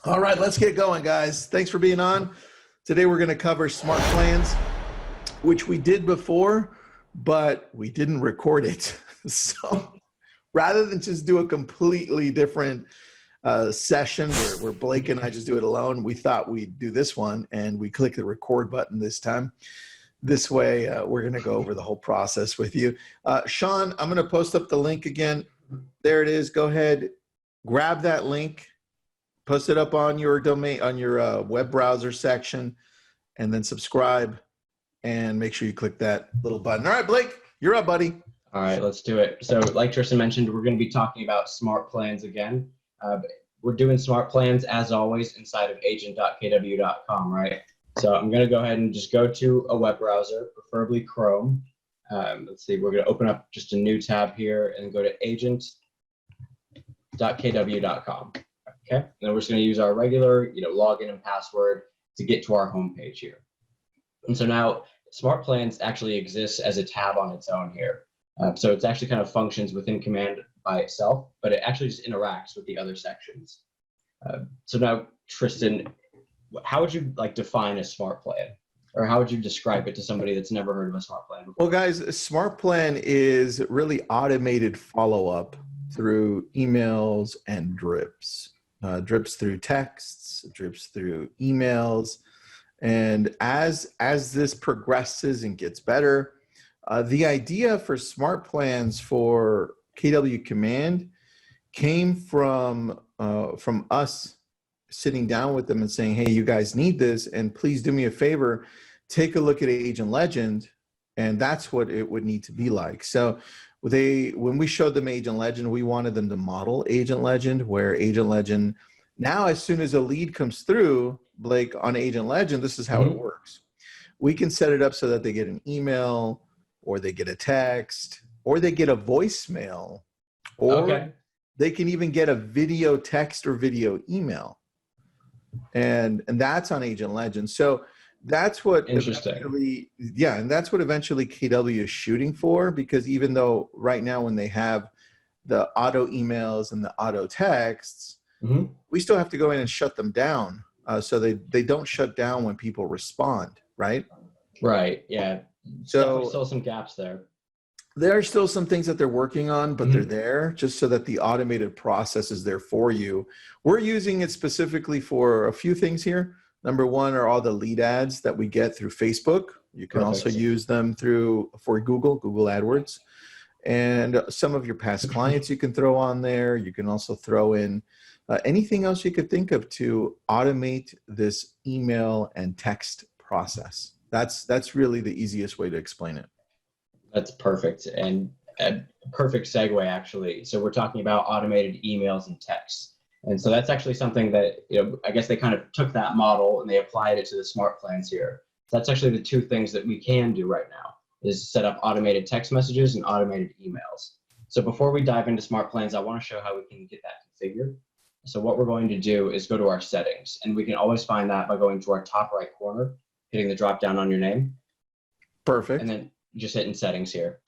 All right, let's get going, guys. Thanks for being on. Today we're going to cover Smartplans, which we did before, but we didn't record it. So rather than just do a completely different session where Blake and I just do it alone, we thought we'd do this one, and we click the record button this time. This way, we're going to go over the whole process with you. Sean, I'm going to post up the link again. There it is. Go ahead, grab that link. Post it up on your domain, on your web browser section, and then subscribe, and make sure you click that little button. All right, Blake, you're up, buddy. All right, let's do it. So like Tristan mentioned, we're going to be talking about Smartplans again. We're doing Smartplans, as always, inside of agent.kw.com, right? So I'm going to go ahead and just go to a web browser, preferably Chrome. Let's see, we're going to open up just a new tab here and go to agent.kw.com. Okay, and then we're just going to use our regular, login and password to get to our home page here. And so now Smartplans actually exists as a tab on its own here. So it's actually kind of functions within command by itself, but it actually just interacts with the other sections. So now, Tristan, how would you define a smart plan? Or how would you describe it to somebody that's never heard of a smart plan before? Well, guys, a smart plan is really automated follow-up through emails and drips. Drips through texts, drips through emails. And as this progresses and gets better, the idea for smart plans for KW Command came from us sitting down with them and saying, hey, you guys need this, and please do me a favor, take a look at Agent Legend, and that's what it would need to be like. So when we showed them Agent Legend, we wanted them to model Agent Legend, where Agent Legend, now as soon as a lead comes through, Blake, on Agent Legend, this is how it works. We can set it up so that they get an email, or they get a text, or they get a voicemail, or they can even get a video text or video email. And that's on Agent Legend. So that's what eventually, and that's what eventually KW is shooting for, because even though right now when they have the auto emails and the auto texts, we still have to go in and shut them down. So they don't shut down when people respond, right? Right, yeah. So still some gaps there. There are still some things that they're working on, but they're there just so that the automated process is there for you. We're using it specifically for a few things here. Number one are all the lead ads that we get through Facebook. You can also use them for Google AdWords. And some of your past clients you can throw on there. You can also throw in anything else you could think of to automate this email and text process. That's really the easiest way to explain it. That's perfect, and a perfect segue, actually. So we're talking about automated emails and texts. And so that's actually something that, I guess they kind of took that model and they applied it to the smart plans here. So that's actually the two things that we can do right now, is set up automated text messages and automated emails. So before we dive into smart plans, I want to show how we can get that configured. So what we're going to do is go to our settings, and we can always find that by going to our top right corner, hitting the drop down on your name. Perfect. And then just hitting settings here.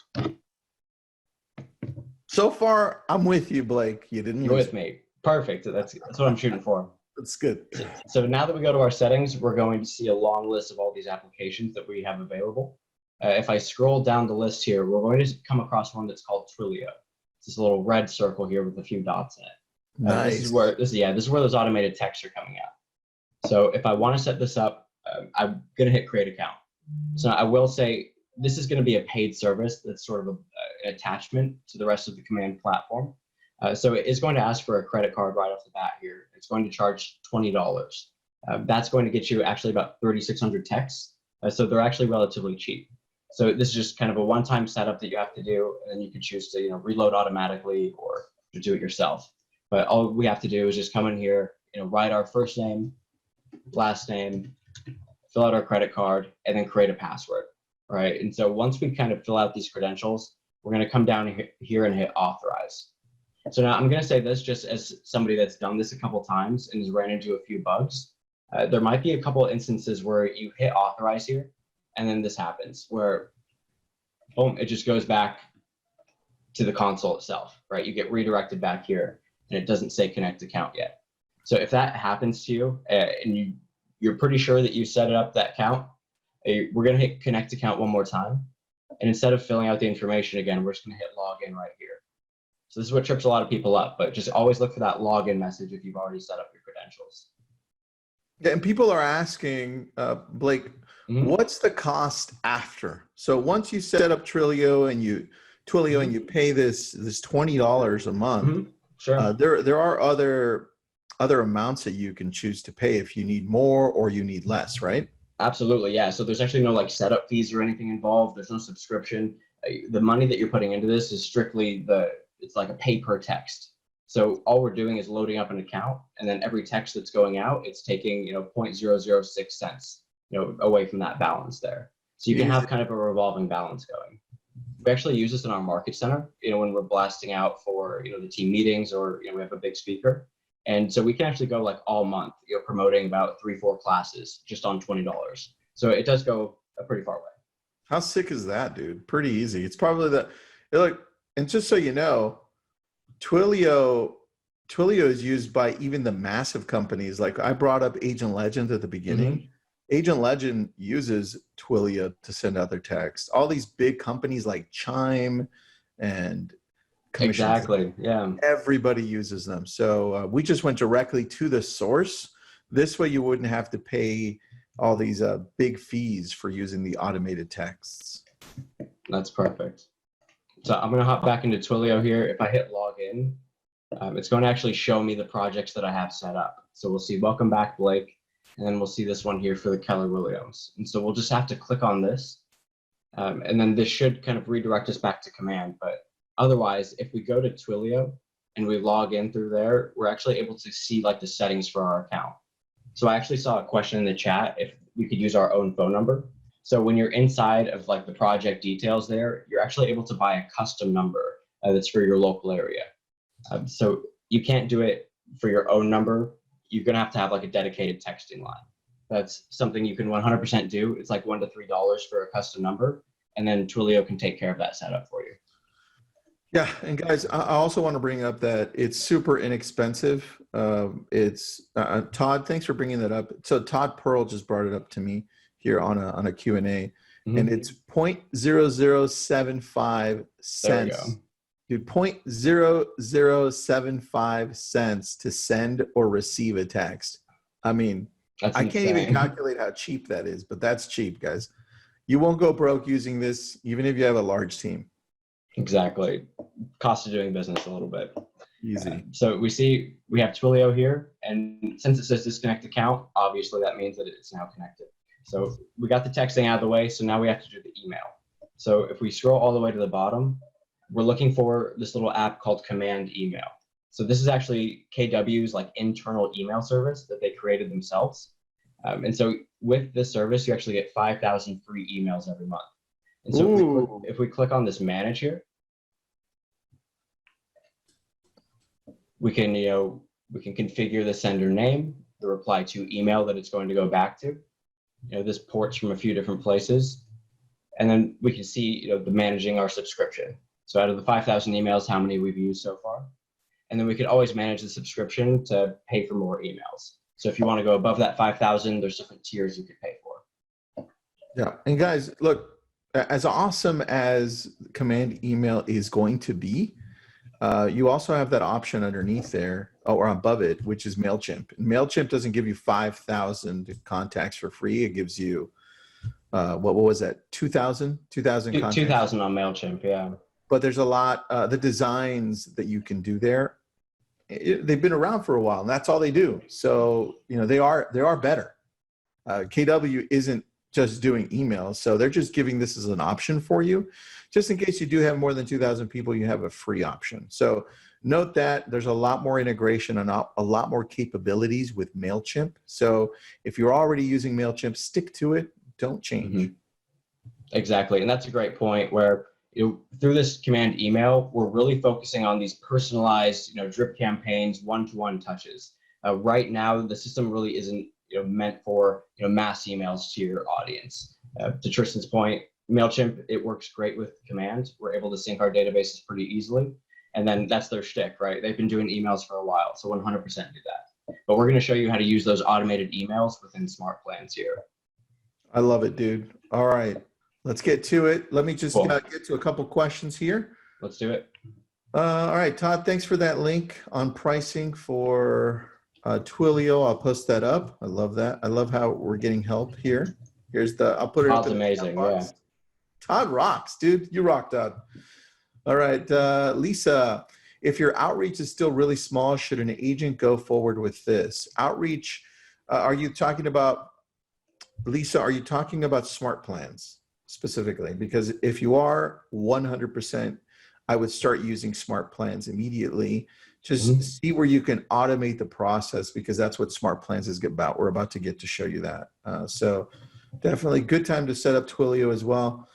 So far, I'm with you, Blake. You didn't. You're with me. Perfect. That's what I'm shooting for. That's good. So now that we go to our settings, we're going to see a long list of all these applications that we have available. If I scroll down the list here, we're going to come across one that's called Twilio. It's this little red circle here with a few dots in it. Nice. This is where those automated texts are coming out. So if I want to set this up, I'm going to hit create account. So I will say this is going to be a paid service that's sort of an attachment to the rest of the command platform. So it is going to ask for a credit card right off the bat here. It's going to charge $20. That's going to get you actually about 3,600 texts. So they're actually relatively cheap. So this is just kind of a one-time setup that you have to do, and then you can choose to reload automatically or to do it yourself. But all we have to do is just come in here, write our first name, last name, fill out our credit card, and then create a password. Right. And so once we kind of fill out these credentials, we're going to come down here and hit authorize. So now I'm going to say this just as somebody that's done this a couple times and has ran into a few bugs. There might be a couple instances where you hit authorize here, and then this happens where, boom, it just goes back to the console itself, right? You get redirected back here, and it doesn't say connect account yet. So if that happens to you and you're pretty sure that you set up that account, we're going to hit connect account one more time. And instead of filling out the information again, we're just going to hit login right here. So this is what trips a lot of people up, but just always look for that login message if you've already set up your credentials. Yeah, and people are asking, Blake, what's the cost after? So once you set up Twilio and you pay this $20 a month, sure. There are other amounts that you can choose to pay if you need more or you need less, right? Absolutely, yeah. So there's actually no like setup fees or anything involved. There's no subscription. The money that you're putting into this is strictly it's like a pay per text. So all we're doing is loading up an account, and then every text that's going out, it's taking 0.006 cents away from that balance there. So you can have kind of a revolving balance going. We actually use this in our market center, when we're blasting out for the team meetings, or we have a big speaker. And so we can actually go like all month, promoting about 3-4 classes just on $20. So it does go a pretty far way. How sick is that, dude? Pretty easy. It's probably and just so you know, Twilio is used by even the massive companies. Like I brought up Agent Legend at the beginning. Agent Legend uses Twilio to send out their text. All these big companies like Chime and Exactly. Yeah. Everybody uses them. So we just went directly to the source. This way you wouldn't have to pay all these big fees for using the automated texts. That's perfect. So I'm going to hop back into Twilio here. If I hit login, it's going to actually show me the projects that I have set up. So we'll see welcome back, Blake. And then we'll see this one here for the Keller Williams. And so we'll just have to click on this. And then this should kind of redirect us back to command. But otherwise, if we go to Twilio and we log in through there, we're actually able to see like the settings for our account. So I actually saw a question in the chat if we could use our own phone number. So when you're inside of like the project details there, you're actually able to buy a custom number that's for your local area. So you can't do it for your own number. You're going to have like a dedicated texting line. That's something you can 100% do. It's like $1 to $3 for a custom number. And then Twilio can take care of that setup for you. Yeah, and guys, I also want to bring up that it's super inexpensive. Todd, thanks for bringing that up. So Todd Pearl just brought it up to me here on a Q&A, and it's 0.0075 cents. Dude, 0.0075 cents to send or receive a text. I mean, I can't even calculate how cheap that is, but that's cheap, guys. You won't go broke using this, even if you have a large team. Exactly. Cost of doing business a little bit. Easy. So we have Twilio here, and since it says disconnect account, obviously that means that it's now connected. So we got the texting out of the way, so now we have to do the email. So if we scroll all the way to the bottom, we're looking for this little app called Command Email. So this is actually KW's like internal email service that they created themselves. And so with this service, you actually get 5,000 free emails every month. And so if we click on this manage here, we can configure the sender name, the reply to email that it's going to go back to. This ports from a few different places. And then we can see, the managing our subscription. So out of the 5,000 emails, how many we've used so far. And then we could always manage the subscription to pay for more emails. So if you want to go above that 5,000, there's different tiers you could pay for. Yeah, and guys, look, as awesome as command email is going to be, you also have that option underneath there, or above it, which is Mailchimp. And Mailchimp doesn't give you 5,000 contacts for free. It gives you, what was that, 2,000 contacts? 2,000 on Mailchimp, yeah. But there's a lot, the designs that you can do there, they've been around for a while, and that's all they do. So, they are better. KW isn't just doing emails, so they're just giving this as an option for you. Just in case you do have more than 2,000 people, you have a free option. So note that there's a lot more integration and a lot more capabilities with Mailchimp. So if you're already using Mailchimp, stick to it. Don't change. Exactly, and that's a great point where through this command email, we're really focusing on these personalized, drip campaigns, one-to-one touches. Right now, the system really isn't meant for mass emails to your audience. To Tristan's point, Mailchimp, it works great with command. We're able to sync our databases pretty easily, and then that's their shtick, right? They've been doing emails for a while, so 100% do that. But we're going to show you how to use those automated emails within Smartplans here. I love it, dude. All right, let's get to it. Let me just Cool. get to a couple questions here. Let's do it. All right, Todd, thanks for that link on pricing for Twilio. I'll post that up. I love that. I love how we're getting help here. I'll put it up Todd's in the amazing, chat box. Todd rocks, dude. You rock, Todd. All right, Lisa, if your outreach is still really small, should an agent go forward with this? Outreach, are you talking about, Lisa, are you talking about Smartplans specifically? Because if you are 100%, I would start using Smartplans immediately. Just see where you can automate the process, because that's what Smartplans is about. We're about to get to show you that. So definitely good time to set up Twilio as well.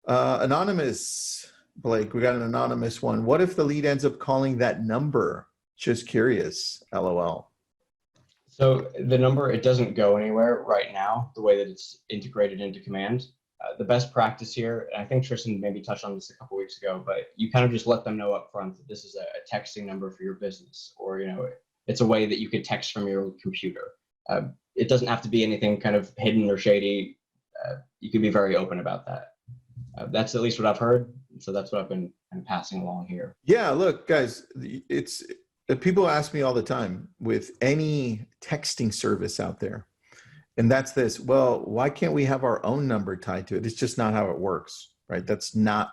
Anonymous, Blake, we got an anonymous one. What if the lead ends up calling that number? Just curious, LOL. So the number, it doesn't go anywhere right now, the way that it's integrated into Command. The best practice here, and I think Tristan maybe touched on this a couple weeks ago, but you kind of just let them know up front that this is a texting number for your business, or it's a way that you could text from your computer. It doesn't have to be anything kind of hidden or shady. You can be very open about that. That's at least what I've heard, so that's what I've been kind of passing along here. Yeah, look, guys, people ask me all the time with any texting service out there. And that's this, well, why can't we have our own number tied to it? It's just not how it works, right? It's just not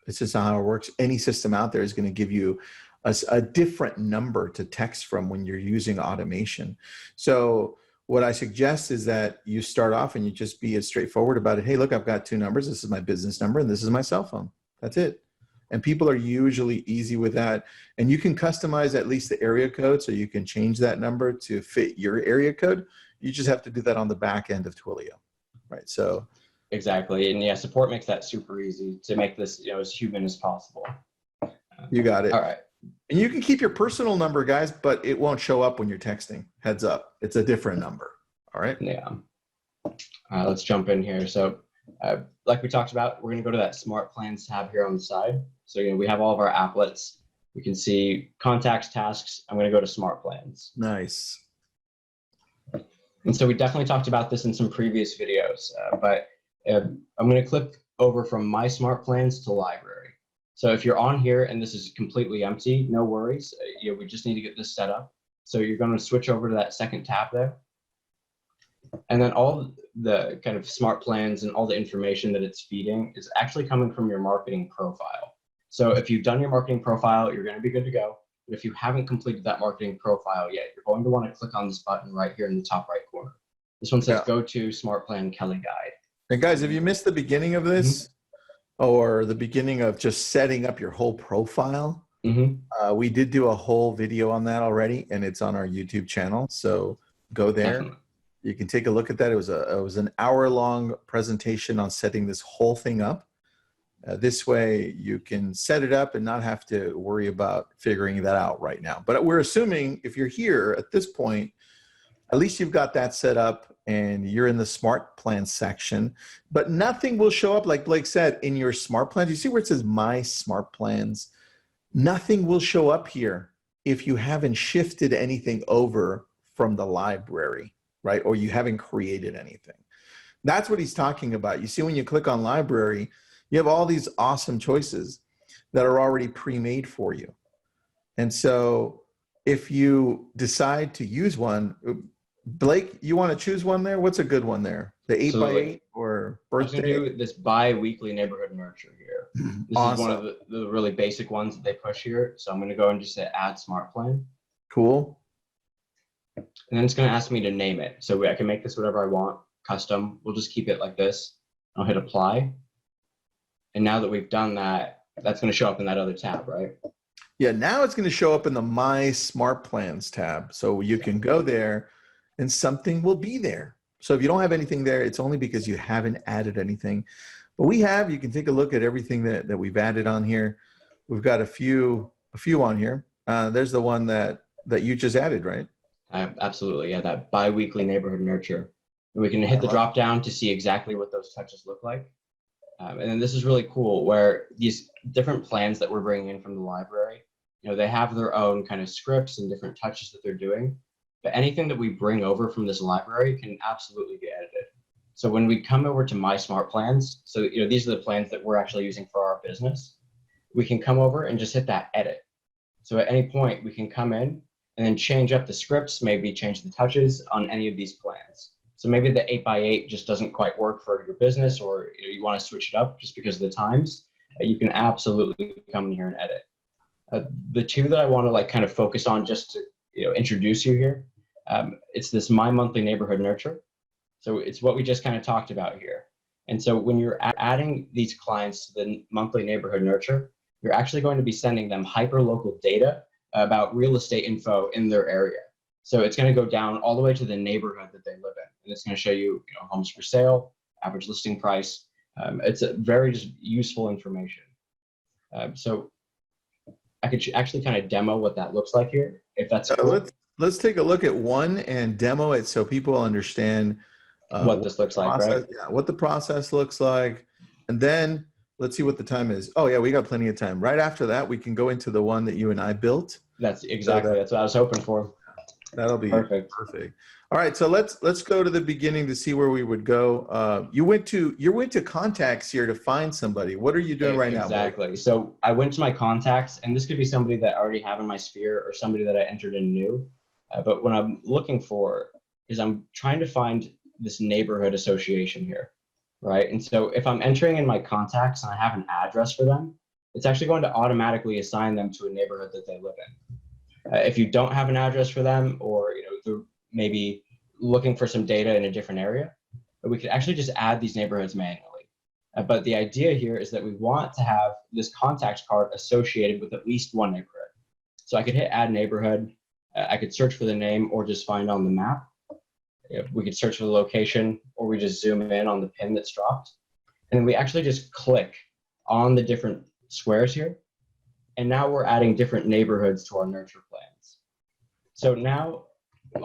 how it works. Any system out there is going to give you a different number to text from when you're using automation. So what I suggest is that you start off and you just be as straightforward about it. Hey, look, I've got two numbers. This is my business number and this is my cell phone. That's it. And people are usually easy with that. And you can customize at least the area code, so you can change that number to fit your area code. You just have to do that on the back end of Twilio, right? So exactly, and yeah, support makes that super easy to make this as human as possible. You got it. All right, and you can keep your personal number, guys, but it won't show up when you're texting. Heads up, it's a different number. All right. Yeah. Let's jump in here. So, like we talked about, we're going to go to that Smartplans tab here on the side. So we have all of our applets. We can see contacts, tasks. I'm going to go to Smartplans. Nice. And so we definitely talked about this in some previous videos, but I'm going to click over from My Smartplans to Library. So if you're on here and this is completely empty, no worries. We just need to get this set up. So you're going to switch over to that second tab there. And then all the kind of Smartplans and all the information that it's feeding is actually coming from your marketing profile. So if you've done your marketing profile, you're going to be good to go. But if you haven't completed that marketing profile yet, you're going to want to click on this button right here in the top right corner. This one says Go to Smartplan Kelly Guide. And guys, if you missed the beginning of this or the beginning of just setting up your whole profile, we did do a whole video on that already, and it's on our YouTube channel. So go there. Definitely. You can take a look at that. It was an hour-long presentation on setting this whole thing up. This way you can set it up and not have to worry about figuring that out right now. But we're assuming if you're here at this point, at least you've got that set up and you're in the smart plan section, but nothing will show up, like Blake said, in your smart plans. You see where it says My Smart Plans? Nothing will show up here if you haven't shifted anything over from the library, right? Or you haven't created anything. That's what he's talking about. You see, when you click on library, you have all these awesome choices that are already pre-made for you. And so if you decide to use one, Blake, you want to choose one there? What's a good one there? The 8x8 or birthday? I'm going to do this bi-weekly neighborhood nurture here. This Awesome. is one of the really basic ones that they push here. So I'm going to go and just say add smart plan. Cool. And then it's going to ask me to name it. So I can make this whatever I want, custom. We'll just keep it like this. I'll hit apply. And now that we've done that, that's going to show up in that other tab, right? Yeah, now it's going to show up in the My Smart Plans tab. So you can go there and something will be there. So if you don't have anything there, it's only because you haven't added anything. But we have. You can take a look at everything that we've added on here. We've got a few on here. There's the one that you just added, right? Absolutely, yeah, that bi-weekly neighborhood nurture. And we can hit the drop down to see exactly what those touches look like. And then this is really cool, where these different plans that we're bringing in from the library, they have their own kind of scripts and different touches that they're doing. but anything that we bring over from this library can absolutely be edited. So when we come over to My Smart Plans, so these are the plans that we're actually using for our business, we can come over and just hit that edit. So at any point we can come in and then change up the scripts, maybe change the touches on any of these plans. So maybe the 8x8 just doesn't quite work for your business, or you want to switch it up just because of the times. You can absolutely come in here and edit. The two that I want to kind of focus on just to introduce you here, it's this My Monthly Neighborhood Nurture. So it's what we just kind of talked about here. And so when you're adding these clients to the Monthly Neighborhood Nurture, you're actually going to be sending them hyper-local data about real estate info in their area. So it's going to go down all the way to the neighborhood that they live in. And it's going to show you, homes for sale, average listing price. It's a very just useful information. So I could actually kind of demo what that looks like here, if that's cool. Let's take a look at one and demo it so people understand what this looks like, right? Yeah, what the process looks like. And then let's see what the time is. Oh yeah, we got plenty of time. Right after that, we can go into the one that you and I built. That's exactly, that's what I was hoping for. That'll be perfect. All right, so let's go to the beginning to see where we would go. You went to contacts here to find somebody. What are you doing right now? Exactly. So I went to my contacts, and this could be somebody that I already have in my sphere or somebody that I entered in new. But what I'm looking for is I'm trying to find this neighborhood association here, right? And so if I'm entering in my contacts and I have an address for them, it's actually going to automatically assign them to a neighborhood that they live in. If you don't have an address for them, or they're maybe looking for some data in a different area, we could actually just add these neighborhoods manually. But the idea here is that we want to have this contacts card associated with at least one neighborhood. So I could hit add neighborhood. I could search for the name or just find on the map. We could search for the location, or we just zoom in on the pin that's dropped. And then we actually just click on the different squares here. And now we're adding different neighborhoods to our nurture plans. So now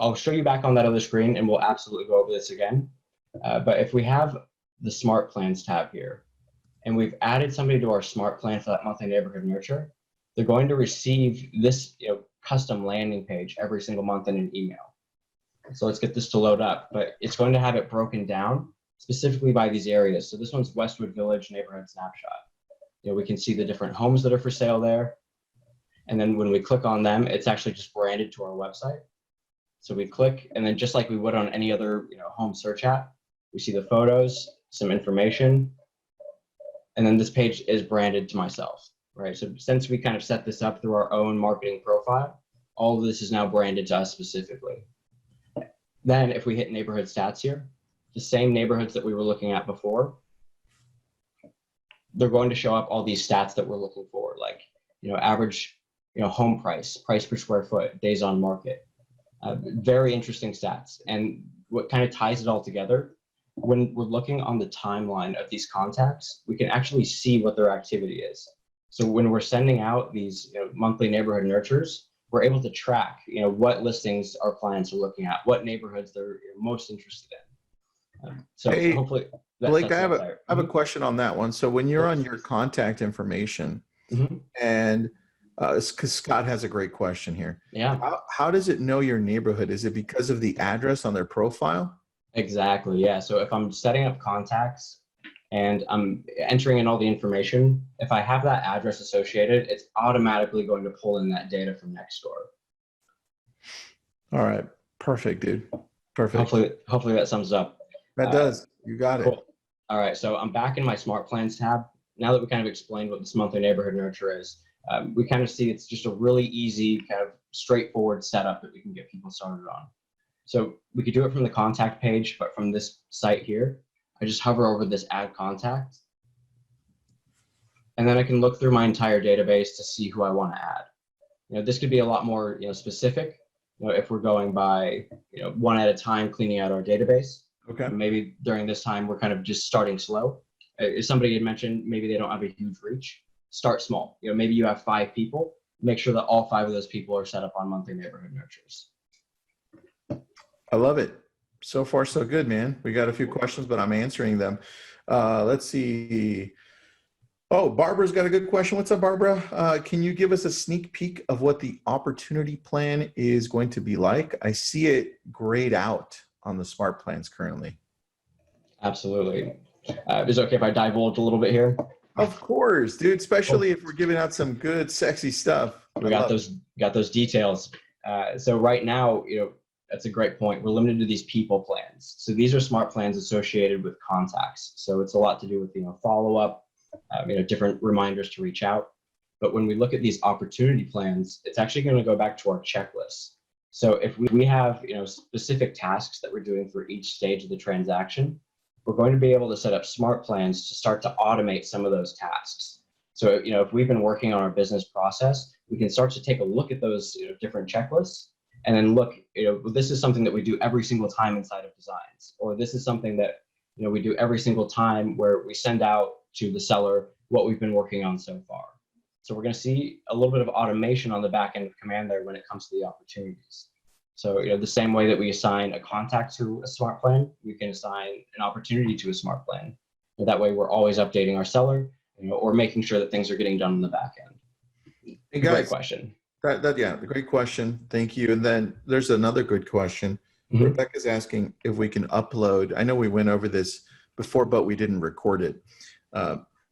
I'll show you back on that other screen, and we'll absolutely go over this again. But if we have the Smart Plans tab here, and we've added somebody to our Smart Plan for that monthly neighborhood nurture, they're going to receive this custom landing page every single month in an email. So let's get this to load up, but it's going to have it broken down specifically by these areas. So this one's Westwood Village Neighborhood Snapshot. We can see the different homes that are for sale there. And then when we click on them, it's actually just branded to our website. So we click, and then just like we would on any other home search app, we see the photos, some information, and then this page is branded to myself, right? So since we kind of set this up through our own marketing profile, all of this is now branded to us specifically. Then if we hit neighborhood stats here, the same neighborhoods that we were looking at before, they're going to show up all these stats that we're looking for, like average home price per square foot, days on market. Very interesting stats. And what kind of ties it all together, when we're looking on the timeline of these contacts, we can actually see what their activity is. So when we're sending out these monthly neighborhood nurtures, we're able to track what listings our clients are looking at, what neighborhoods they're most interested in. So hey, hopefully Blake, I have a question on that one. So when you're on your contact information, and because Scott has a great question here. Yeah. How does it know your neighborhood? Is it because of the address on their profile? Exactly. Yeah. So if I'm setting up contacts and I'm entering in all the information, if I have that address associated, it's automatically going to pull in that data from Nextdoor. All right. Perfect, dude. Perfect. Hopefully that sums it up. That does. You got it. All right. So I'm back in my Smart Plans tab. Now that we kind of explained what this monthly neighborhood nurture is, we kind of see it's just a really easy, kind of straightforward setup that we can get people started on. So we could do it from the contact page, but from this site here, I just hover over this add contact. And then I can look through my entire database to see who I want to add. This could be a lot more specific. If we're going by one at a time, cleaning out our database. Okay. Maybe during this time, we're kind of just starting slow. If somebody had mentioned maybe they don't have a huge reach, start small. Maybe you have 5 people. Make sure that all 5 of those people are set up on monthly neighborhood nurtures. I love it. So far, so good, man. We got a few questions, but I'm answering them. Let's see. Oh, Barbara's got a good question. What's up, Barbara? Can you give us a sneak peek of what the opportunity plan is going to be like? I see it grayed out on the smart plans currently. Absolutely. Is it okay if I divulge a little bit here? Of course, dude, Cool. especially if we're giving out some good, sexy stuff. We got those details. So right now, that's a great point. We're limited to these people plans. So these are smart plans associated with contacts. So it's a lot to do with follow up, different reminders to reach out. But when we look at these opportunity plans, it's actually going to go back to our checklist. So if we have specific tasks that we're doing for each stage of the transaction, we're going to be able to set up smart plans to start to automate some of those tasks. So if we've been working on our business process, we can start to take a look at those different checklists, and then look, this is something that we do every single time inside of designs, or this is something that we do every single time where we send out to the seller what we've been working on so far. So we're going to see a little bit of automation on the back end of command there when it comes to the opportunities. So the same way that we assign a contact to a smart plan, we can assign an opportunity to a smart plan. And that way we're always updating our seller, or making sure that things are getting done on the back end. Hey guys, great question. Yeah, great question. Thank you. And then there's another good question. Mm-hmm. Rebecca's asking if we can upload. I know we went over this before, but we didn't record it.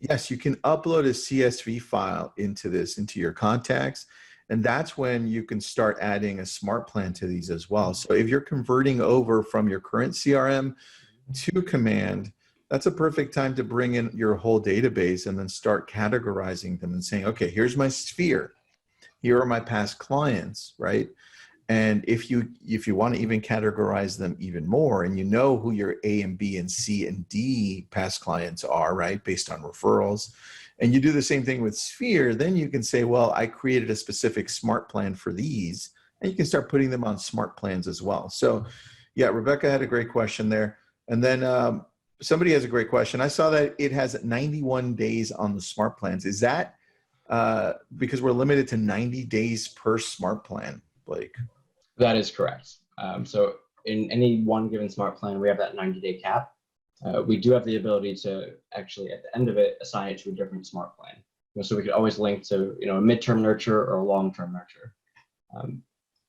Yes, you can upload a CSV file into your contacts. And that's when you can start adding a smart plan to these as well. So if you're converting over from your current CRM to Command, that's a perfect time to bring in your whole database and then start categorizing them and saying, okay, here's my sphere. Here are my past clients, right? And if you want to even categorize them even more, and who your A and B and C and D past clients are, right, based on referrals, and you do the same thing with Sphere, then you can say, well, I created a specific smart plan for these, and you can start putting them on smart plans as well. So yeah, Rebecca had a great question there. And then somebody has a great question. I saw that it has 91 days on the smart plans. Is that because we're limited to 90 days per smart plan, Blake? That is correct. So in any one given smart plan, we have that 90-day cap. We do have the ability to actually, at the end of it, assign it to a different smart plan. So we could always link to a midterm nurture or a long-term nurture.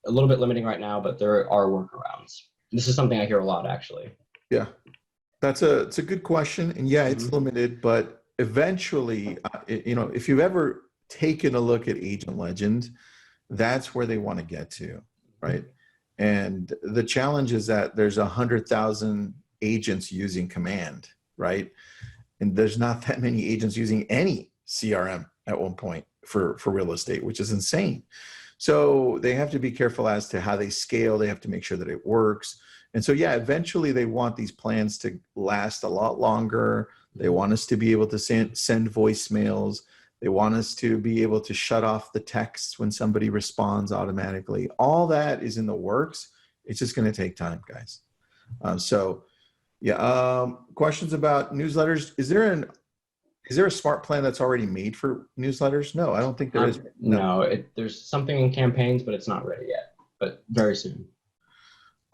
A little bit limiting right now, but there are workarounds. This is something I hear a lot, actually. Yeah, it's a good question, and yeah, it's limited, but eventually, if you've ever taken a look at Agent Legend, that's where they want to get to, right? And the challenge is that there's 100,000 agents using Command, right? And there's not that many agents using any CRM at one point for real estate, which is insane. So they have to be careful as to how they scale. They have to make sure that it works. And so, yeah, eventually they want these plans to last a lot longer. They want us to be able to send voicemails. They want us to be able to shut off the texts when somebody responds automatically. All that is in the works. It's just going to take time, guys. Questions about newsletters. Is there a smart plan that's already made for newsletters? No, I don't think there is. No, there's something in campaigns, but it's not ready yet, but very soon.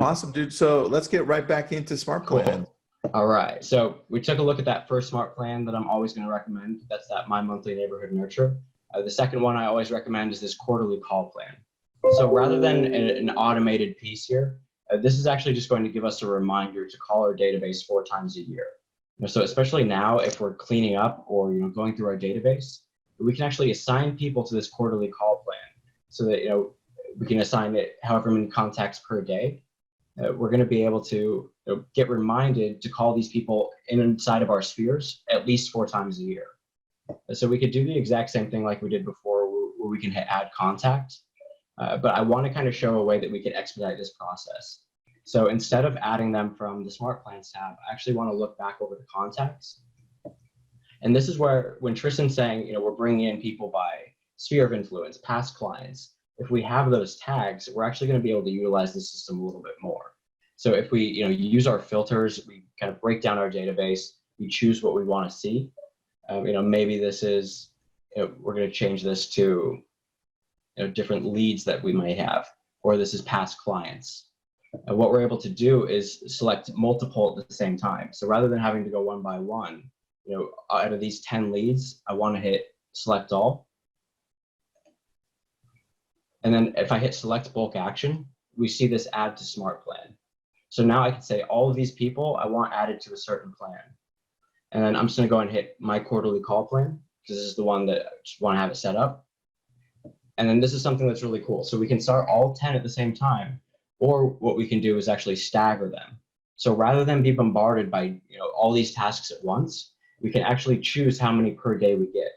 Awesome, dude. So let's get right back into smart plan. All right. So we took a look at that first smart plan that I'm always going to recommend. That's that My Monthly Neighborhood Nurture. The second one I always recommend is this quarterly call plan. So rather than an automated piece here, this is actually just going to give us a reminder to call our database 4 times a year. So especially now, if we're cleaning up or going through our database, we can actually assign people to this quarterly call plan, so that we can assign it however many contacts per day. We're going to be able to get reminded to call these people inside of our spheres at least 4 times a year. So we could do the exact same thing like we did before, where we can add contact. But I want to kind of show a way that we can expedite this process. So instead of adding them from the Smart Plans tab, I actually want to look back over the contacts. And this is where, when Tristan's saying, we're bringing in people by sphere of influence, past clients, if we have those tags, we're actually going to be able to utilize the system a little bit more. So if we use our filters, we kind of break down our database, we choose what we want to see. Maybe this is, we're going to change this to different leads that we may have, or this is past clients. And what we're able to do is select multiple at the same time. So rather than having to go one by one, out of these 10 leads, I want to hit select all. And then if I hit select bulk action, we see this add to smart plan. So now I can say all of these people I want added to a certain plan. And then I'm just going to go and hit my quarterly call plan, because this is the one that I just want to have it set up. And then this is something that's really cool. So we can start all 10 at the same time, or what we can do is actually stagger them. So rather than be bombarded by all these tasks at once, we can actually choose how many per day we get.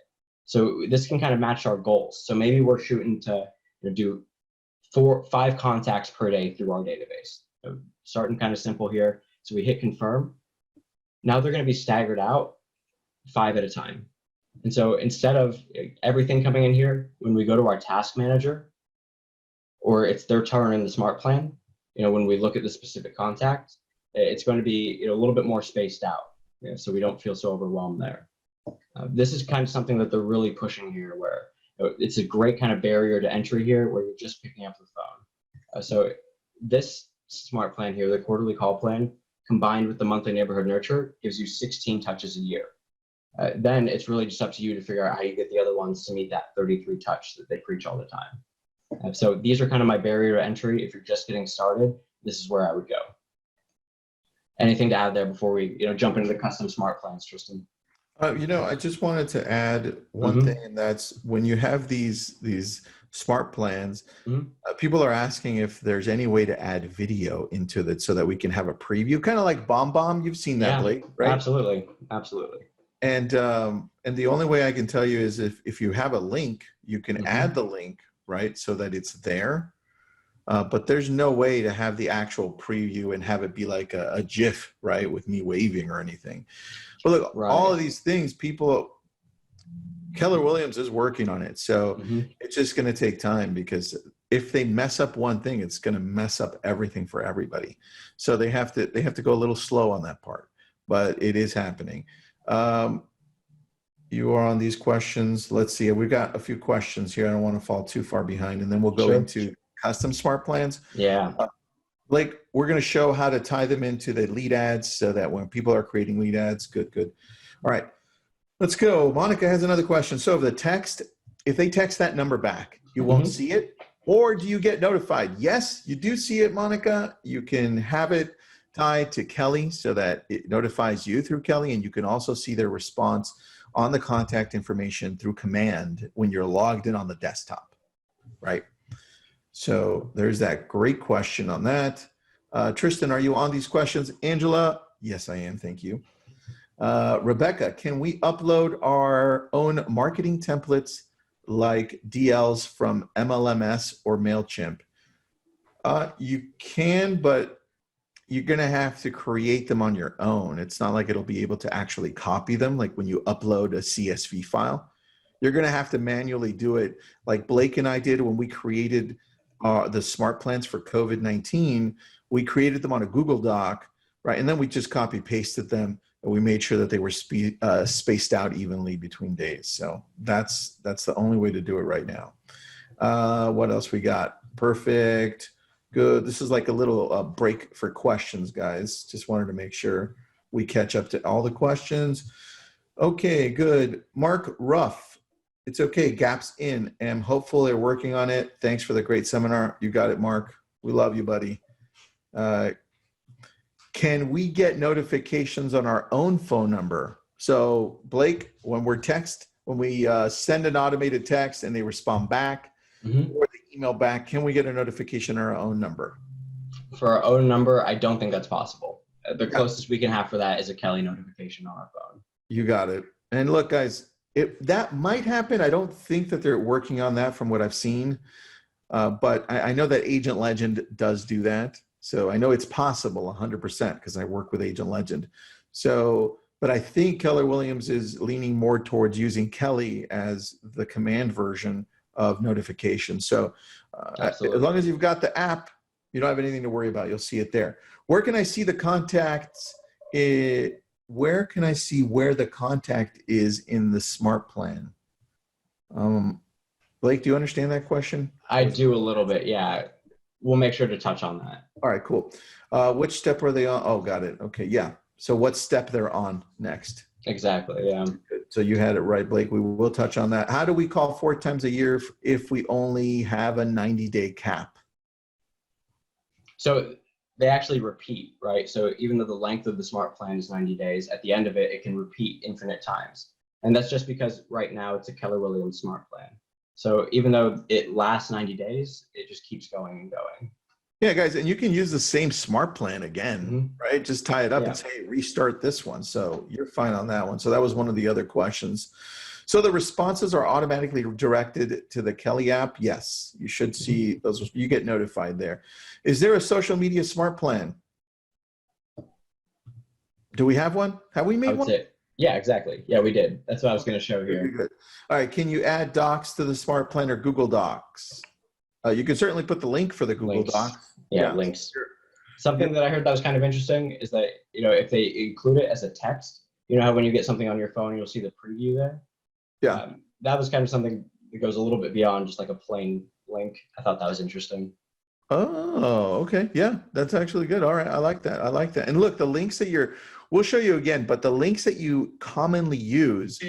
So this can kind of match our goals. So maybe we're shooting to do 5 contacts per day through our database. So starting kind of simple here. So we hit confirm. Now they're going to be staggered out 5 at a time. And so instead of everything coming in here, when we go to our task manager, or it's their turn in the smart plan, when we look at the specific contact, it's going to be a little bit more spaced out, so we don't feel so overwhelmed there. This is kind of something that they're really pushing here, where it's a great kind of barrier to entry here, where you're just picking up the phone. So this smart plan here, the quarterly call plan, combined with the monthly neighborhood nurture, gives you 16 touches a year. Then it's really just up to you to figure out how you get the other ones to meet that 33 touch that they preach all the time. So these are kind of my barrier to entry. If you're just getting started, this is where I would go. Anything to add there before we jump into the custom smart plans, Tristan? I just wanted to add one thing, and that's when you have these smart plans, people are asking if there's any way to add video into that so that we can have a preview, kind of like BombBomb. You've seen that, Blake, right? Absolutely. And the only way I can tell you is if you have a link, you can add the link, right, so that it's there. But there's no way to have the actual preview and have it be like a GIF, right, with me waving or anything. But look, all of these things, Keller Williams is working on it. So it's just going to take time, because if they mess up one thing, it's going to mess up everything for everybody. So they have to go a little slow on that part, but it is happening. You are on these questions. Let's see. We've got a few questions here. I don't want to fall too far behind, and then we'll go into custom smart plans. Blake, we're going to show how to tie them into the lead ads so that when people are creating lead ads, good. All right, let's go. Monica has another question. So if they text that number back, you won't see it, or do you get notified? Yes, you do see it, Monica. You can have it tied to Kelly so that it notifies you through Kelly, and you can also see their response on the contact information through command when you're logged in on the desktop, right? So there's that great question on that. Tristan, are you on these questions? Angela? Yes, I am. Thank you. Rebecca, can we upload our own marketing templates like DLs from MLMs or Mailchimp? You can, but you're going to have to create them on your own. It's not like it'll be able to actually copy them. Like when you upload a CSV file, you're going to have to manually do it like Blake and I did when we created the smart plans for COVID-19. We created them on a Google Doc, right? And then we just copy pasted them, and we made sure that they were spaced out evenly between days. So that's the only way to do it right now. What else we got? Perfect. Good. This is like a little break for questions, guys. Just wanted to make sure we catch up to all the questions. Okay, good. Mark Ruff. It's okay. Gaps in. I'm hopeful they're working on it. Thanks for the great seminar. You got it, Mark. We love you, buddy. Can we get notifications on our own phone number? So Blake, when we send an automated text and they respond back, or they email back, can we get a notification on our own number? For our own number, I don't think that's possible. The closest we can have for that is a Kelly notification on our phone. You got it. And look, guys, that might happen. I don't think that they're working on that from what I've seen. But I know that Agent Legend does do that. So I know it's possible 100% because I work with Agent Legend. So, but I think Keller Williams is leaning more towards using Kelly as the command version of notification. So as long as you've got the app, you don't have anything to worry about. You'll see it there. Where can I see the contacts? Where can I see where the contact is in the smart plan? Blake, do you understand that question? I do a little bit, yeah. We'll make sure to touch on that. All right, cool. Which step are they on? Oh, got it. Okay, yeah. So what step they're on next? Exactly. Yeah. So you had it right, Blake. We will touch on that. How do we call 4 times a year if we only have a 90-day cap? So they actually repeat, right? So even though the length of the smart plan is 90 days, at the end of it, it can repeat infinite times. And that's just because right now it's a Keller Williams smart plan. So even though it lasts 90 days, it just keeps going and going. Yeah, guys, and you can use the same smart plan again, right? Just tie it up and say, hey, restart this one. So you're fine on that one. So that was one of the other questions. So the responses are automatically directed to the Kelly app. Yes, you should see those. You get notified there. Is there a social media smart plan? Do we have one? Have we made one? Yeah, exactly. Yeah, we did. That's what I was going to show here. Very good. All right. Can you add docs to the smart plan or Google Docs? You can certainly put the link for the Google Docs. Yeah, links. Sure. Something that I heard that was kind of interesting is that, if they include it as a text, how when you get something on your phone, you'll see the preview there. Yeah. That was kind of something that goes a little bit beyond just like a plain link. I thought that was interesting. Oh, okay. Yeah, that's actually good. All right. I like that. I like that. And look, the links that we'll show you again, but the links that you commonly use,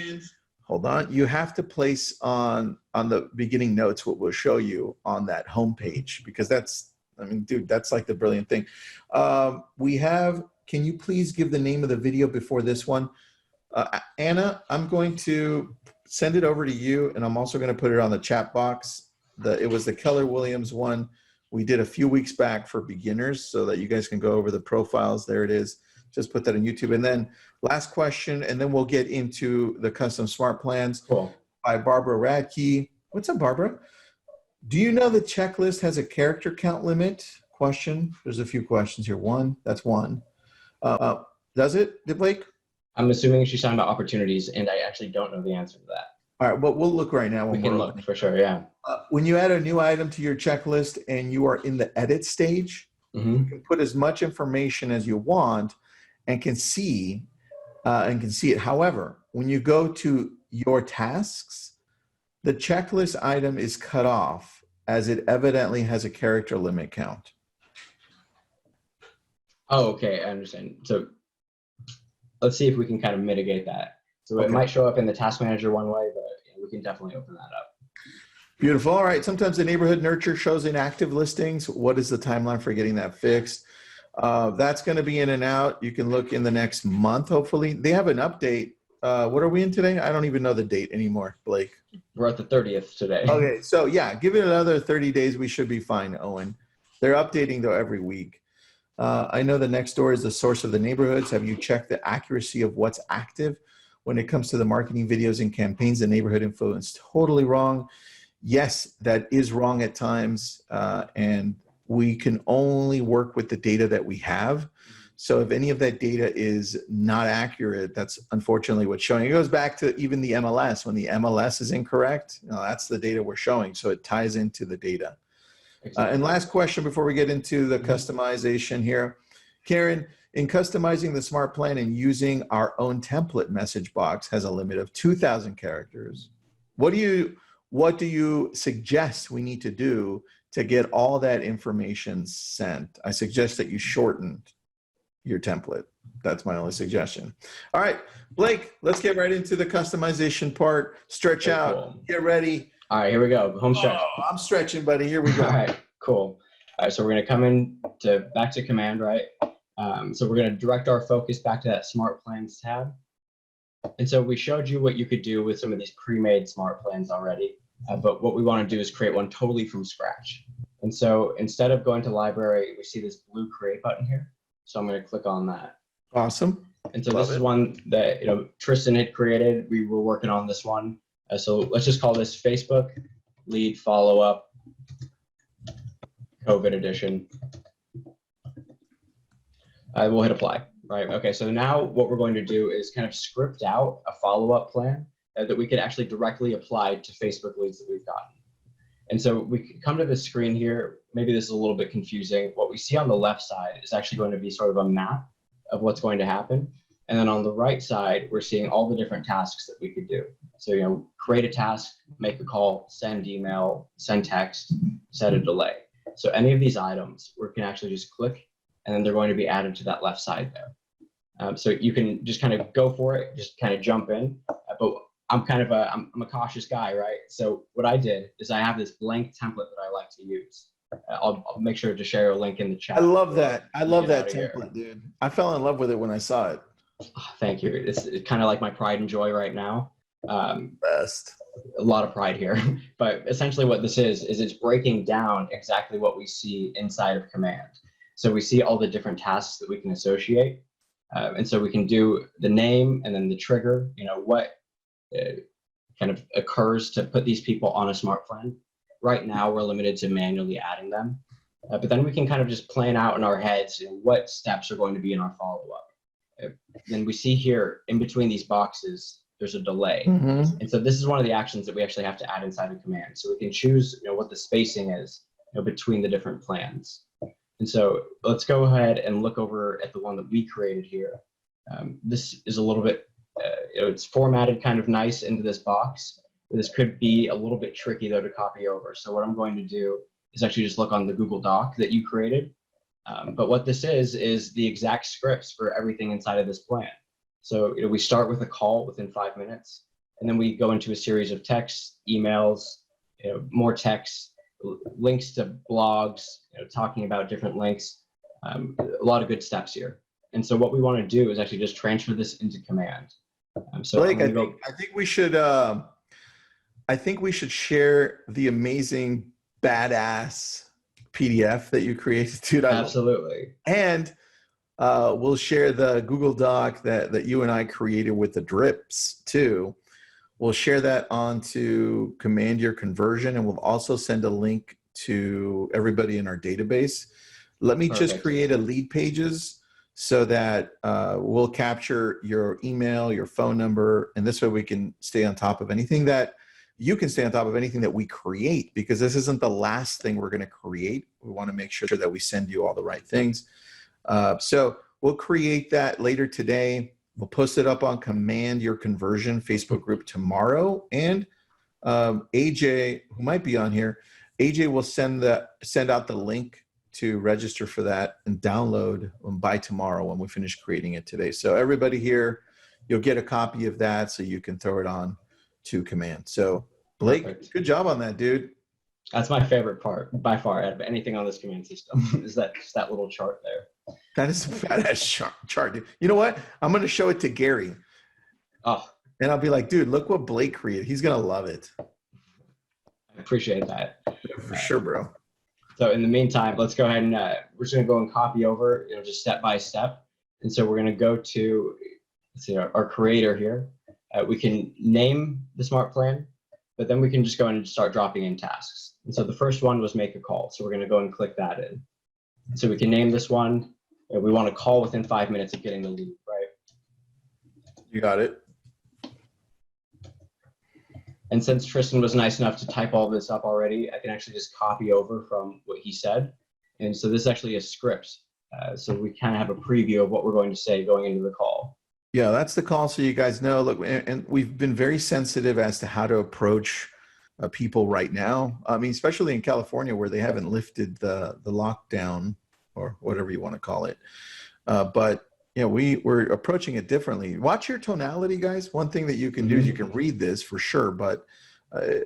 hold on, you have to place on the beginning notes what we'll show you on that homepage, because that's like the brilliant thing. Can you please give the name of the video before this one? Anna, I'm going to send it over to you, and I'm also going to put it on the chat box. It was the Keller Williams one we did a few weeks back for beginners, so that you guys can go over the profiles. There it is. Just put that on YouTube. And then last question, and then we'll get into the custom smart plans. Cool. By Barbara Radke. What's up, Barbara? Do you know the checklist has a character count limit? Question. There's a few questions here. One. That's one. Does it, Blake? I'm assuming she's talking about opportunities, and I actually don't know the answer to that. All right. Well, we'll look right now. We can look for sure. Yeah. When you add a new item to your checklist and you are in the edit stage, you can put as much information as you want and can see it. However, when you go to your tasks, the checklist item is cut off as it evidently has a character limit count. Oh, okay. I understand. So let's see if we can kind of mitigate that. So it might show up in the task manager one way, but we can definitely open that up. Beautiful. All right. Sometimes the neighborhood nurture shows inactive listings. What is the timeline for getting that fixed? That's going to be in and out. You can look in the next month, hopefully. They have an update. What are we in today? I don't even know the date anymore, Blake. We're at the 30th today. Okay. So yeah, give it another 30 days. We should be fine, Owen. They're updating though every week. I know the next door is the source of the neighborhoods. Have you checked the accuracy of what's active? When it comes to the marketing videos and campaigns, the neighborhood info is totally wrong. Yes, that is wrong at times. And we can only work with the data that we have. So if any of that data is not accurate, that's unfortunately what's showing. It goes back to even the MLS. When the MLS is incorrect, that's the data we're showing. So it ties into the data. And last question before we get into the customization here. Karen, in customizing the smart plan and using our own template message box has a limit of 2,000 characters. What do you suggest we need to do to get all that information sent? I suggest that you shorten your template. That's my only suggestion. All right, Blake, let's get right into the customization part. Stretch out, cool. Get ready. All right, here we go. Home stretch. Oh, I'm stretching, buddy. Here we go. All right, cool. All right, so we're going to come in back to command, right? So we're going to direct our focus back to that smart plans tab. And so we showed you what you could do with some of these pre-made smart plans already. But what we want to do is create one totally from scratch. And so instead of going to library, we see this blue create button here. So I'm going to click on that. Awesome. And so this is one that Tristan had created. We were working on this one. So let's just call this Facebook lead follow-up COVID edition. We'll hit apply, right? Okay, so now what we're going to do is kind of script out a follow-up plan that we could actually directly apply to Facebook leads that we've gotten. And so we come to this screen here. Maybe this is a little bit confusing. What we see on the left side is actually going to be sort of a map of what's going to happen. And then on the right side, we're seeing all the different tasks that we could do. So, create a task, make a call, send email, send text, set a delay. So any of these items, we can actually just click, and then they're going to be added to that left side there. So you can just kind of go for it, just kind of jump in. But I'm a cautious guy, right? So what I did is I have this blank template that I like to use. I'll make sure to share a link in the chat. I love that. I love that Here. template, dude. I fell in love with it when I saw it. Oh, thank you. It's kind of like my pride and joy right now. Best. A lot of pride here, but essentially what this is it's breaking down exactly what we see inside of command. So we see all the different tasks that we can associate. And so we can do the name and then the trigger, what kind of occurs to put these people on a smart plan. Right now, we're limited to manually adding them. But then we can kind of just plan out in our heads what steps are going to be in our follow-up. Then we see here in between these boxes, there's a delay. Mm-hmm. And so this is one of the actions that we actually have to add inside of command. So we can choose what the spacing is between the different plans. And so let's go ahead and look over at the one that we created here. This is a little bit, it's formatted kind of nice into this box. This could be a little bit tricky though to copy over. So what I'm going to do is actually just look on the Google Doc that you created. But what this is the exact scripts for everything inside of this plan. So we start with a call within 5 minutes, and then we go into a series of texts, emails, more texts, links to blogs, talking about different links, a lot of good steps here. And so what we want to do is actually just transfer this into command. So Blake, I think we should share the amazing badass PDF that you created, dude. Absolutely. And we'll share the Google Doc that you and I created with the drips too. We'll share that onto Command Your Conversion, and we'll also send a link to everybody in our database. Let me just create a lead pages so that we'll capture your email, your phone number, and this way we can stay on top of anything that you can stay on top of anything that we create, because this isn't the last thing we're going to create. We want to make sure that we send you all the right things. So we'll create that later today. We'll post it up on Command Your Conversion Facebook group tomorrow. And AJ, who might be on here, AJ will send out the link to register for that and download by tomorrow when we finish creating it today. So everybody here, you'll get a copy of that so you can throw it on to Command. So Blake, Perfect. Good job on that, dude. That's my favorite part by far out of anything on this command system is that little chart there. That is a badass chart, dude. You know what? I'm going to show it to Gary. Oh. And I'll be like, dude, look what Blake created. He's going to love it. I appreciate that. For sure, bro. So in the meantime, let's go ahead and we're just going to go and copy over, just step by step. And so we're going to go to, let's see, our creator here. We can name the smart plan, but then we can just go in and start dropping in tasks. And so the first one was make a call. So we're going to go and click that in. So we can name this one. We want to call within 5 minutes of getting the lead, right? You got it. And since Tristan was nice enough to type all this up already, I can actually just copy over from what he said. And so this is actually a script. So we kind of have a preview of what we're going to say going into the call. Yeah, that's the call. So you guys know, look, and we've been very sensitive as to how to approach people right now. I mean, especially in California where they haven't lifted the lockdown or whatever you want to call it. But we're approaching it differently. Watch your tonality, guys. One thing that you can do is you can read this for sure, but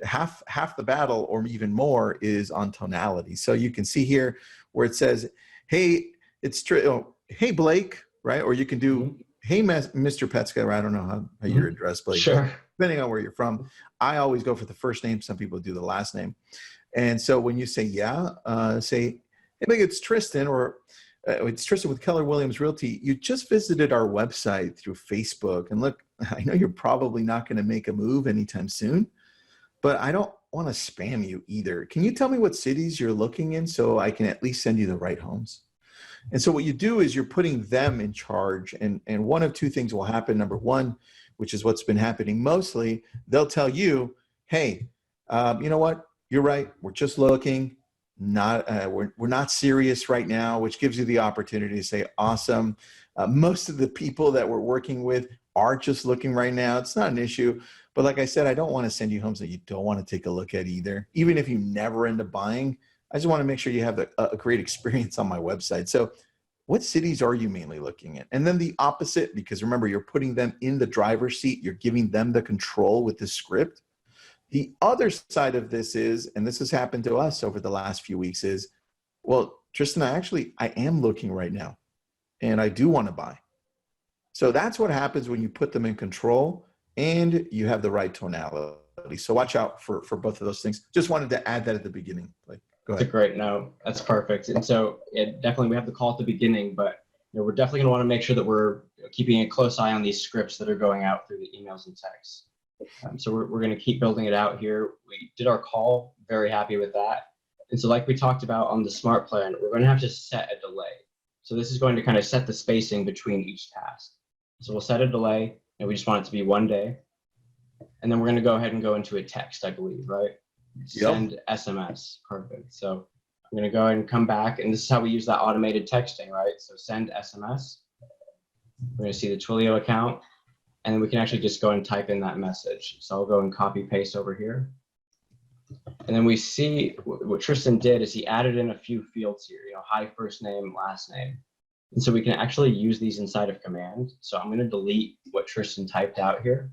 half the battle or even more is on tonality. So you can see here where it says, hey, hey, Blake, right? Or you can do, hey, Mr. Petska, I don't know how you're addressed, Blake. Sure. Depending on where you're from. I always go for the first name. Some people do the last name. And so when you say, say, hey, Blake, it's Tristan, or it's Tristan with Keller Williams Realty. You just visited our website through Facebook. And look, I know you're probably not going to make a move anytime soon, but I don't want to spam you either. Can you tell me what cities you're looking in so I can at least send you the right homes? And so what you do is you're putting them in charge, and one of two things will happen. Number one, which is what's been happening mostly, they'll tell you, hey, you know what? You're right. We're just looking. We're not serious right now, which gives you the opportunity to say, awesome. Most of the people that we're working with are just looking right now. It's not an issue. But like I said, I don't want to send you homes that you don't want to take a look at either. Even if you never end up buying, I just want to make sure you have a great experience on my website. So what cities are you mainly looking at? And then the opposite, because remember, you're putting them in the driver's seat. You're giving them the control with the script. The other side of this is, and this has happened to us over the last few weeks, is, well, Tristan, I am looking right now and I do want to buy. So that's what happens when you put them in control and you have the right tonality. So watch out for both of those things. Just wanted to add that at the beginning. Like, go ahead. That's a great note. That's perfect. And so definitely we have the call at the beginning, but we're definitely going to want to make sure that we're keeping a close eye on these scripts that are going out through the emails and texts. So we're going to keep building it out here. We did our call, very happy with that. And so like we talked about on the smart plan, we're going to have to set a delay. So this is going to kind of set the spacing between each task. So we'll set a delay, and we just want it to be 1 day. And then we're going to go ahead and go into a text, I believe, right? Send SMS. Perfect. So I'm going to go ahead and come back, and this is how we use that automated texting, right? So send SMS. We're going to see the Twilio account. And then we can actually just go and type in that message. So I'll go and copy paste over here. And then we see what Tristan did is he added in a few fields here, hi, first name, last name. And so we can actually use these inside of command. So I'm going to delete what Tristan typed out here.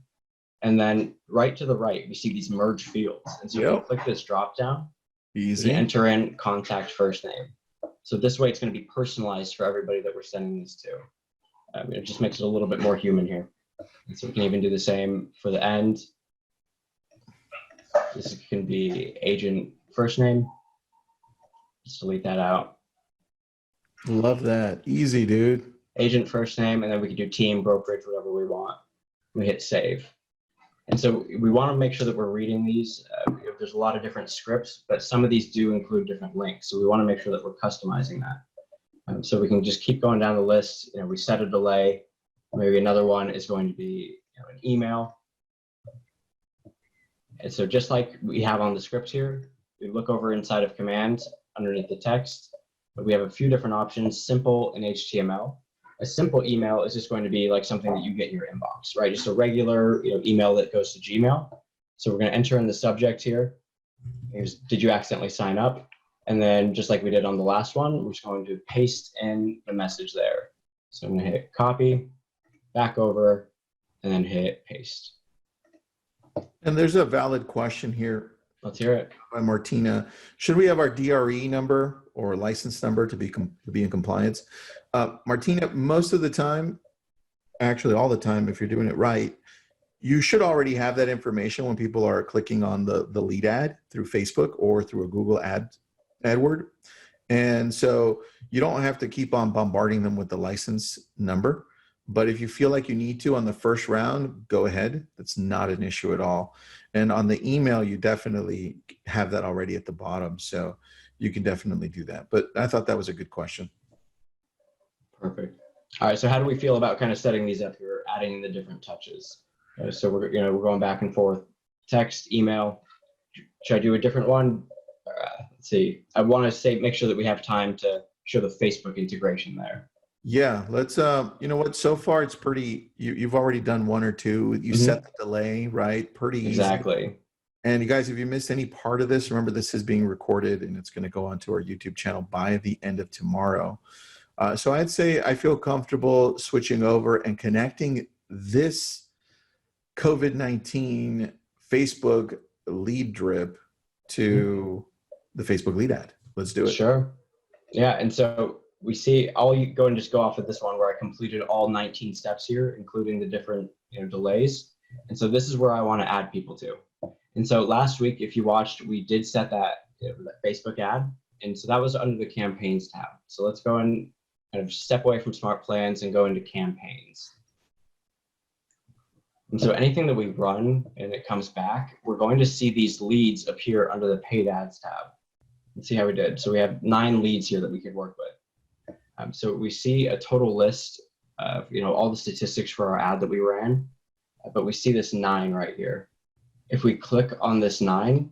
And then right to the right, we see these merge fields. And so if we click this drop down, easy, we enter in contact first name. So this way it's going to be personalized for everybody that we're sending these to. It just makes it a little bit more human here. And so we can even do the same for the end. This can be agent first name. Just delete that out. Love that. Easy, dude. Agent first name, and then we can do team, brokerage, whatever we want. We hit save. And so we want to make sure that we're reading these. There's a lot of different scripts, but some of these do include different links. So we want to make sure that we're customizing that. So we can just keep going down the list. We set a delay. Maybe another one is going to be an email. And so just like we have on the script here, we look over inside of commands underneath the text, but we have a few different options, simple and HTML. A simple email is just going to be like something that you get in your inbox, right? Just a regular email that goes to Gmail. So we're going to enter in the subject here. Here's, did you accidentally sign up? And then just like we did on the last one, we're just going to paste in the message there. So I'm going to hit copy, back over, and then hit paste. And there's a valid question here. Let's hear it. By Martina. Should we have our DRE number or license number to be in compliance? Martina, most of the time, actually all the time, if you're doing it right, you should already have that information when people are clicking on the lead ad through Facebook or through a Google AdWord. And so you don't have to keep on bombarding them with the license number. But if you feel like you need to on the first round, go ahead. That's not an issue at all. And on the email, you definitely have that already at the bottom. So you can definitely do that. But I thought that was a good question. Perfect. All right. So how do we feel about kind of setting these up here, adding in the different touches? So we're going back and forth. Text, email. Should I do a different one? Let's see. I want to make sure that we have time to show the Facebook integration there. Yeah, let's, you know what, so far it's pretty, you've already done one or two, you set the delay, right? Pretty easy. Exactly. And you guys, if you missed any part of this, remember this is being recorded and it's going to go onto our YouTube channel by the end of tomorrow. So I'd say I feel comfortable switching over and connecting this COVID-19 Facebook lead drip to the Facebook lead ad. Let's do it. Sure. Yeah, and so we see, I'll go and just go off of this one where I completed all 19 steps here, including the different delays. And so this is where I want to add people to. And so last week, if you watched, we did set that, that Facebook ad. And so that was under the campaigns tab. So let's go and kind of step away from Smartplans and go into campaigns. And so anything that we run and it comes back, we're going to see these leads appear under the paid ads tab. Let's see how we did. So we have 9 leads here that we could work with. So we see a total list of all the statistics for our ad that we ran, but we see this 9 right here. If we click on this 9,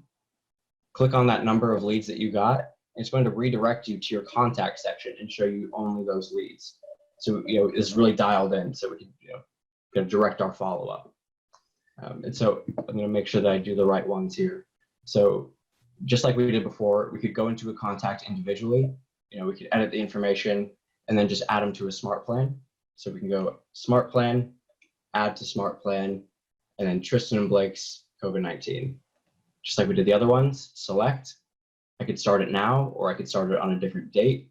click on that number of leads that you got, it's going to redirect you to your contact section and show you only those leads. So it's really dialed in, so we can direct our follow-up. And so I'm going to make sure that I do the right ones here. So just like we did before, we could go into a contact individually. We could edit the information, and then just add them to a smart plan. So we can go smart plan, add to smart plan, and then Tristan and Blake's COVID-19. Just like we did the other ones, select. I could start it now, or I could start it on a different date.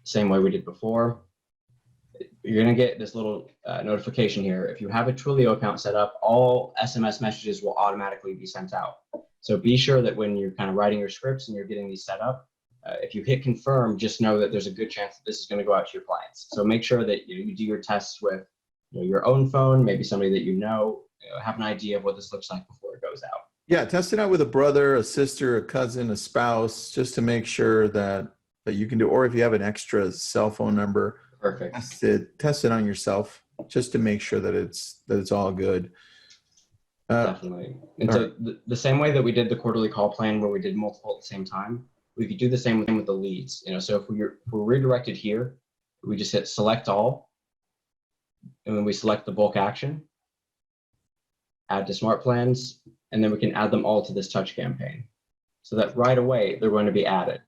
Same way we did before. You're going to get this little notification here. If you have a Twilio account set up, all SMS messages will automatically be sent out. So be sure that when you're kind of writing your scripts and you're getting these set up, if you hit confirm, just know that there's a good chance that this is going to go out to your clients. So make sure that you do your tests with your own phone, maybe somebody that you know, have an idea of what this looks like before it goes out. Yeah, test it out with a brother, a sister, a cousin, a spouse, just to make sure that you can do, or if you have an extra cell phone number, perfect. Test it on yourself just to make sure that it's all good. Definitely. And so the same way that we did the quarterly call plan where we did multiple at the same time, we could do the same with the leads. So if we're redirected here, we just hit select all, and then we select the bulk action, add to smart plans, and then we can add them all to this touch campaign so that right away they're going to be added.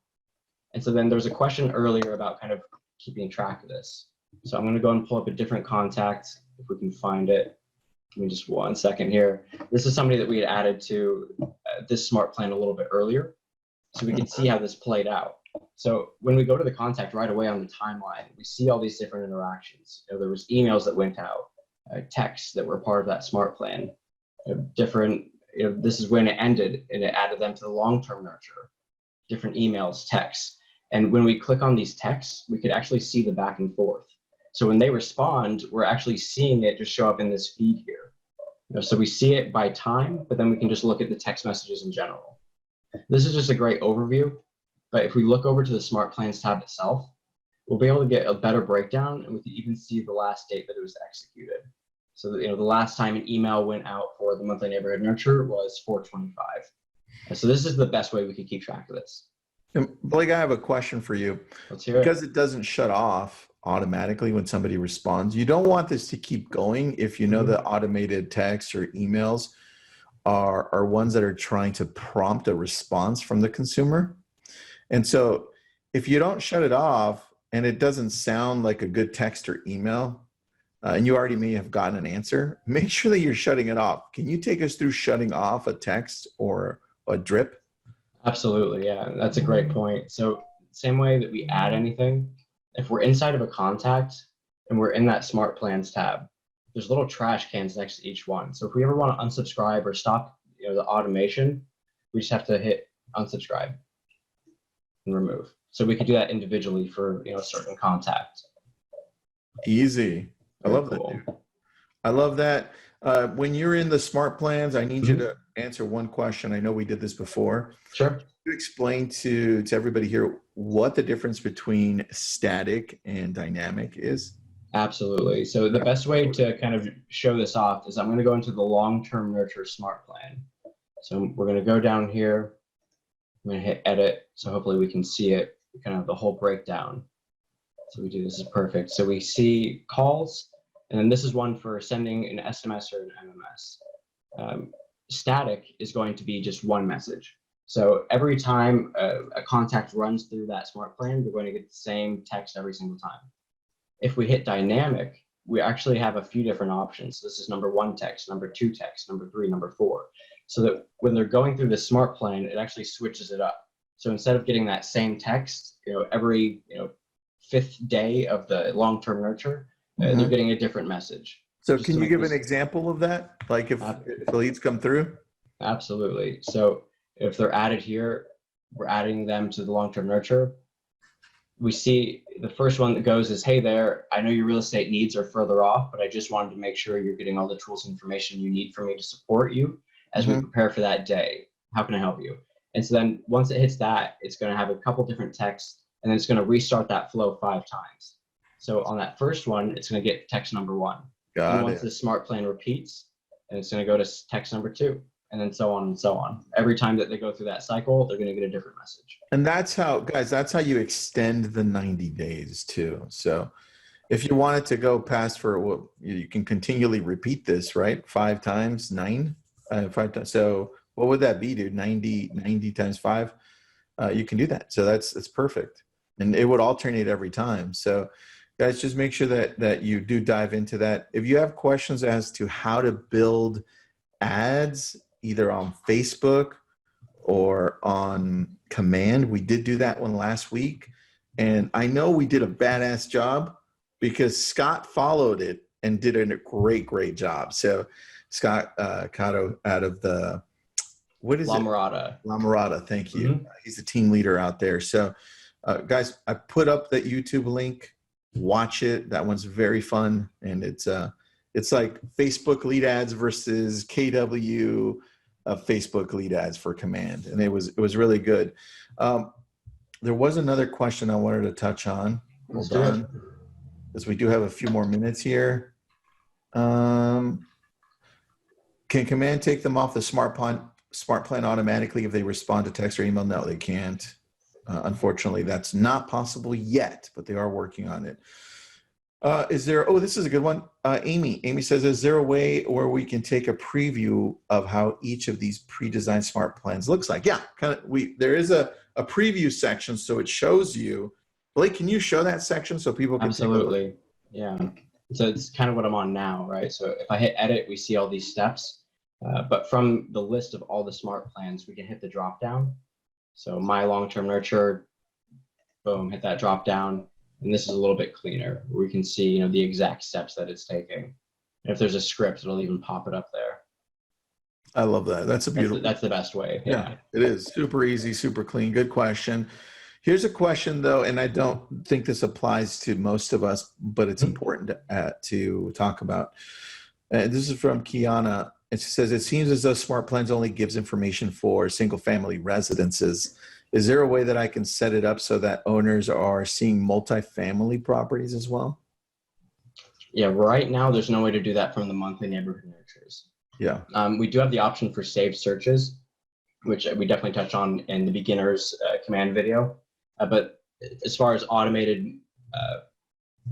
And so then there's a question earlier about kind of keeping track of this. So I'm going to go and pull up a different contact if we can find it. Give me just 1 second here. This is somebody that we had added to this smart plan a little bit earlier, so we can see how this played out. So when we go to the contact right away on the timeline, we see all these different interactions. There was emails that went out, texts that were part of that smart plan, different, this is when it ended, and it added them to the long-term nurture, different emails, texts. And when we click on these texts, we could actually see the back and forth. So when they respond, we're actually seeing it just show up in this feed here. So we see it by time, but then we can just look at the text messages in general. This is just a great overview, but if we look over to the Smart Plans tab itself, we'll be able to get a better breakdown, and we can even see the last date that it was executed. So that, the last time an email went out for the monthly neighborhood nurture was 4/25. And so this is the best way we could keep track of this. Blake, I have a question for you. Let's hear it. Because it doesn't shut off automatically when somebody responds, you don't want this to keep going if you know the automated texts or emails are ones that are trying to prompt a response from the consumer. And so if you don't shut it off and it doesn't sound like a good text or email, and you already may have gotten an answer, make sure that you're shutting it off. Can you take us through shutting off a text or a drip? Absolutely, yeah, that's a great point. So same way that we add anything, if we're inside of a contact and we're in that Smart Plans tab, there's little trash cans next to each one. So if we ever want to unsubscribe or stop the automation, we just have to hit unsubscribe and remove. So we could do that individually for a certain contact. Easy. I love that, dude. I love that. When you're in the Smart Plans, I need you to answer one question. I know we did this before. Sure. Can you explain to everybody here what the difference between static and dynamic is? Absolutely. So the best way to kind of show this off is I'm going to go into the long-term nurture smart plan. So we're going to go down here. I'm going to hit edit. So hopefully we can see it, kind of the whole breakdown. So we do, this is perfect. So we see calls, and then this is one for sending an SMS or an MMS. Static is going to be just one message. So every time a contact runs through that smart plan, we're going to get the same text every single time. If we hit dynamic, we actually have a few different options. This is number 1 text, number 2 text, number 3, number 4. So that when they're going through the smart plan, it actually switches it up. So instead of getting that same text, every 5th day of the long-term nurture, they're getting a different message. So can you give an example of that? Like if the leads come through? Absolutely. So if they're added here, we're adding them to the long-term nurture. We see the first one that goes is, hey there, I know your real estate needs are further off, but I just wanted to make sure you're getting all the tools and information you need for me to support you as we prepare for that day. How can I help you? And so then once it hits that, it's going to have a couple different texts, and then it's going to restart that flow 5 times. So on that first one, it's going to get text number 1. And once the smart plan repeats, and it's going to go to text number 2. And then so on and so on. Every time that they go through that cycle, they're going to get a different message. And that's how, guys, that's how you extend the 90 days too. So if you want it to go past you can continually repeat this, right? 5 times 9, 5 times. So what would that be, dude? 90 times 5. You can do that. So that's perfect. and it would alternate every time. So guys, just make sure that you do dive into that. If you have questions as to how to build ads, either on Facebook or on command, we did do that one last week. And I know we did a badass job because Scott followed it and did a great job. So Scott Cotto out of the, what is La Mirada. it? La Mirada, thank you. Mm-hmm. He's a team leader out there. So guys, I put up that YouTube link. Watch it. That one's very fun. And it's like Facebook lead ads versus KW Facebook lead ads for command. And it was really good. There was another question I wanted to touch on. Hold on, because we do have a few more minutes here. Can command take them off the smart plan automatically if they respond to text or email? No, they can't. Unfortunately, that's not possible yet, but they are working on it. Is there, oh, this is a good one. Amy says, is there a way where we can take a preview of how each of these pre-designed smart plans looks like? Yeah, there is a preview section, so it shows you. Blake, can you show that section so people can Absolutely. Yeah. So it's kind of what I'm on now, right? So if I hit edit, we see all these steps. But from the list of all the smart plans, we can hit the drop down. So my long-term nurture, boom, hit that drop down. And this is a little bit cleaner. We can see, the exact steps that it's taking. And if there's a script, it'll even pop it up there. I love that. That's a beautiful. That's the best way. Yeah, it is super easy, super clean. Good question. Here's a question though, and I don't think this applies to most of us, but it's important to talk about. This is from Kiana. It says, it seems as though Smart Plans only gives information for single family residences. Is there a way that I can set it up so that owners are seeing multifamily properties as well? Yeah, right now there's no way to do that from the monthly neighborhood nurtures. Yeah. We do have the option for saved searches, which we definitely touched on in the beginner's command video. But as far as automated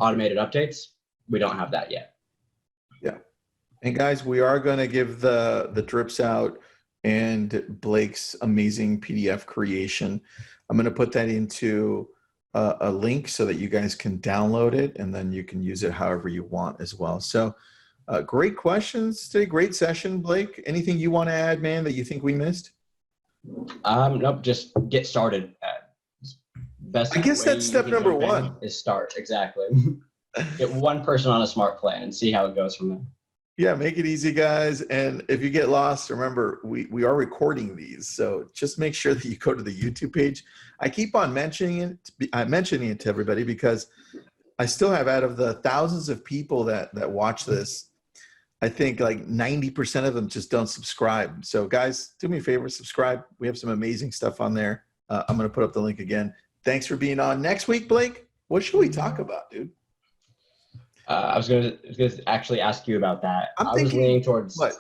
updates, we don't have that yet. Yeah. And guys, we are going to give the drips out and Blake's amazing PDF creation. I'm going to put that into a link so that you guys can download it, and then you can use it however you want as well. So great questions today. Great session, Blake. Anything you want to add, man, that you think we missed? Nope, just get started. Best I guess that's step number one. Is start, exactly. Get one person on a smart plan and see how it goes from there. Yeah, make it easy, guys. And if you get lost, remember, we are recording these. So just make sure that you go to the YouTube page. I keep on mentioning it to everybody because I still have, out of the thousands of people that watch this, I think like 90% of them just don't subscribe. So guys, do me a favor, subscribe. We have some amazing stuff on there. I'm going to put up the link again. Thanks for being on. Next week, Blake, what should we talk about, dude? I was going to actually ask you about that. I was leaning towards what?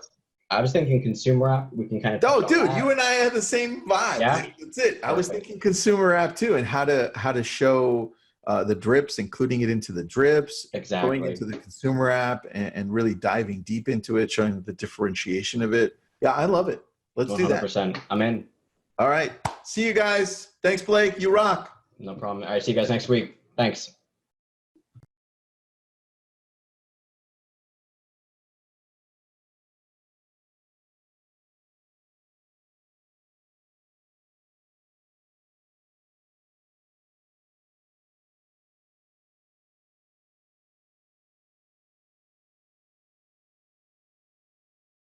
I was thinking consumer app. We can kind of. Oh, dude, you and I have the same vibe. Yeah? That's it. I was thinking consumer app too, and how to show the drips, including it into the drips, exactly, going into the consumer app, and really diving deep into it, showing the differentiation of it. Yeah, I love it. Let's 100%. Do that. 100%. I'm in. All right. See you guys. Thanks, Blake. You rock. No problem. All right. See you guys next week. Thanks.